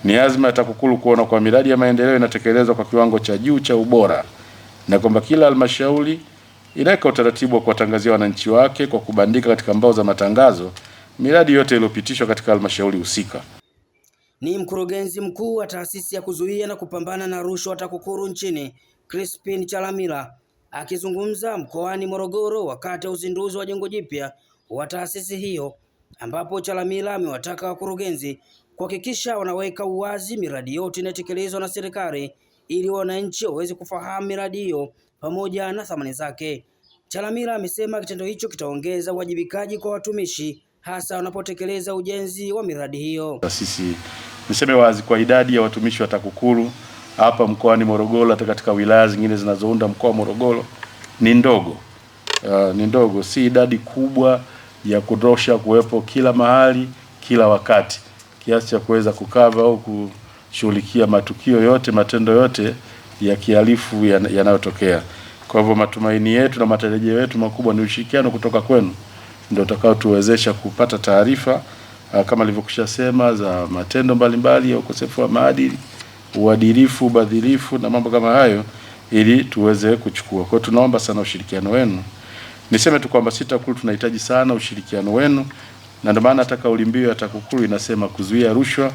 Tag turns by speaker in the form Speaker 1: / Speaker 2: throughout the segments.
Speaker 1: Ni azma ya TAKUKURU kuona kwa miradi ya maendeleo inatekelezwa kwa kiwango cha juu cha ubora na kwamba kila halmashauri inaweka utaratibu wa kuwatangazia wananchi wake kwa kubandika katika mbao za matangazo miradi yote iliyopitishwa katika halmashauri husika.
Speaker 2: Ni mkurugenzi mkuu wa taasisi ya kuzuia na kupambana na rushwa TAKUKURU nchini, Crispin Chalamila, akizungumza mkoani Morogoro wakati wa uzinduzi wa jengo jipya wa taasisi hiyo, ambapo Chalamila amewataka wakurugenzi kuhakikisha wanaweka uwazi miradi yote inayotekelezwa na serikali ili wananchi waweze kufahamu miradi hiyo pamoja na thamani zake. Chalamila amesema kitendo hicho kitaongeza uwajibikaji kwa watumishi hasa wanapotekeleza ujenzi wa miradi hiyo.
Speaker 1: Sisi niseme wazi kwa idadi ya watumishi wa TAKUKURU hapa mkoani Morogoro, hata katika wilaya zingine zinazounda mkoa wa Morogoro ni ndogo. Ni ndogo, si idadi kubwa ya kutosha kuwepo kila mahali kila wakati, kiasi cha kuweza kukava au kushughulikia matukio yote, matendo yote ya kihalifu yanayotokea. Kwa hivyo matumaini yetu na matarajio yetu makubwa ni ushirikiano kutoka kwenu ndio utakao tuwezesha kupata taarifa kama nilivyokwisha sema za matendo mbalimbali ya ukosefu wa maadili, uadilifu, ubadhirifu na mambo kama hayo, ili tuweze kuchukua. Kwa hiyo tunaomba sana ushirikiano wenu. Niseme tu kwamba TAKUKURU tunahitaji sana ushirikiano wenu, na ndio maana hata kauli mbiu ya TAKUKURU inasema kuzuia rushwa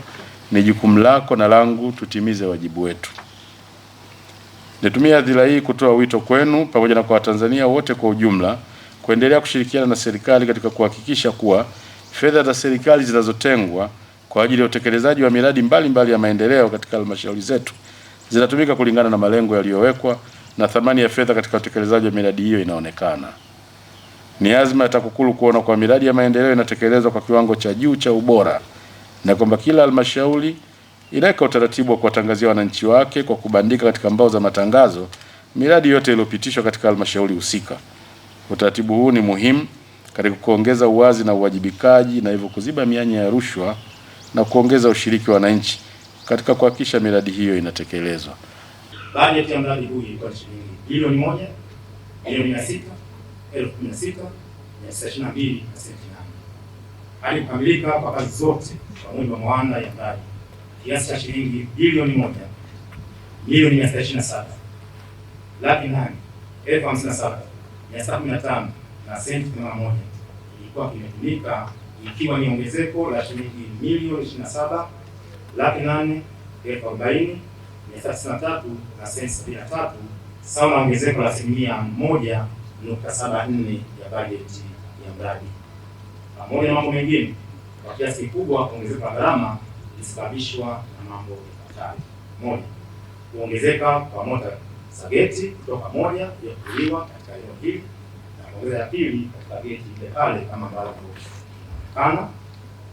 Speaker 1: ni jukumu lako na langu, tutimize wajibu wetu. Nitumia hadhira hii kutoa wito kwenu pamoja na kwa Watanzania wote kwa ujumla kuendelea kushirikiana na serikali katika kuhakikisha kuwa fedha za serikali zinazotengwa kwa ajili ya utekelezaji wa miradi mbalimbali ya maendeleo katika halmashauri zetu zinatumika kulingana na malengo yaliyowekwa na thamani ya fedha katika utekelezaji wa miradi hiyo inaonekana. Ni azma ya TAKUKURU kuona kwa miradi ya maendeleo inatekelezwa kwa kiwango cha juu cha ubora na kwamba kila halmashauri inaweka utaratibu wa kuwatangazia wananchi wake kwa kubandika katika mbao za matangazo miradi yote iliyopitishwa katika halmashauri husika. Utaratibu huu ni muhimu katika kuongeza uwazi na uwajibikaji na hivyo kuziba mianya ya rushwa na kuongeza ushiriki wa wananchi katika kuhakikisha miradi hiyo inatekelezwa.
Speaker 3: Bajeti ya mradi huu ilikuwa shilingi bilioni 1,016,922 hadi kukamilika kwa kazi zote kwa mujibu wa mawanda ya mradi kiasi cha shilingi bilioni 1,927,857,715 na senti 81 ilikuwa kimetumika, ikiwa ni ongezeko la shilingi milioni 27,840,993 na senti 73 sawa na ongezeko la asilimia 1.74 ya bajeti ya mradi. Pamoja na mambo mengine, kwa kiasi kikubwa ongezeko la gharama ilisababishwa na mambo yafuatayo: moja, kuongezeka kwa mota za geti kutoka moja ya kuliwa katika eneo hili na kuongeza ya pili katika geti ile pale kama ambavyo inaonekana.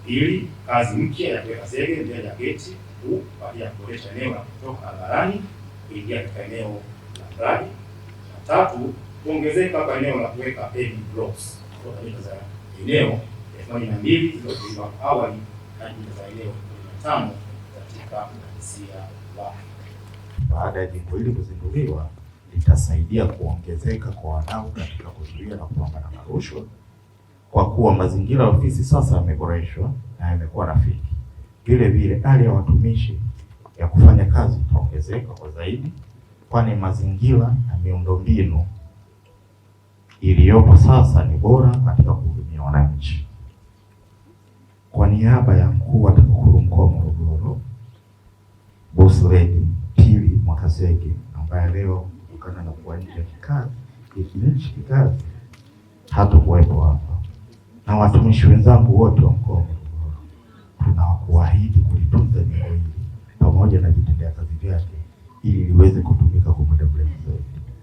Speaker 3: Pili, kazi mpya ya kuweka zege mbele ya geti huu kwa ajili ya kuboresha eneo la kutoka barabarani kuingia katika eneo la mradi. Na tatu, kuongezeka kwa eneo la kuweka paving blocks kutoka mita za eneo 1,200 zilizotolewa awali hadi mita za eneo 5 katika uhalisia wake.
Speaker 4: Baada ya jengo hili kuzinduliwa, litasaidia kuongezeka kwa wadau katika kuzuia na kupambana na rushwa, kwa kuwa mazingira ya ofisi sasa yameboreshwa na yamekuwa rafiki. Vile vile hali ya watumishi ya kufanya kazi itaongezeka kwa zaidi, kwani mazingira na miundombinu iliyopo sasa ni bora katika kuhudumia wananchi. Kwa niaba ya mkuu wa TAKUKURU mkoa wa Morogoro, Boss Lady Pili Mwakasege, ambaye leo kutokana na kuwa nje kikazi hatakuwepo hapa, na watumishi wenzangu wote wa mkoa wa Morogoro, tunakuahidi kulitunza jengo hili pamoja na vitendea kazi vyake ili liweze kutumika kwa muda mrefu zaidi.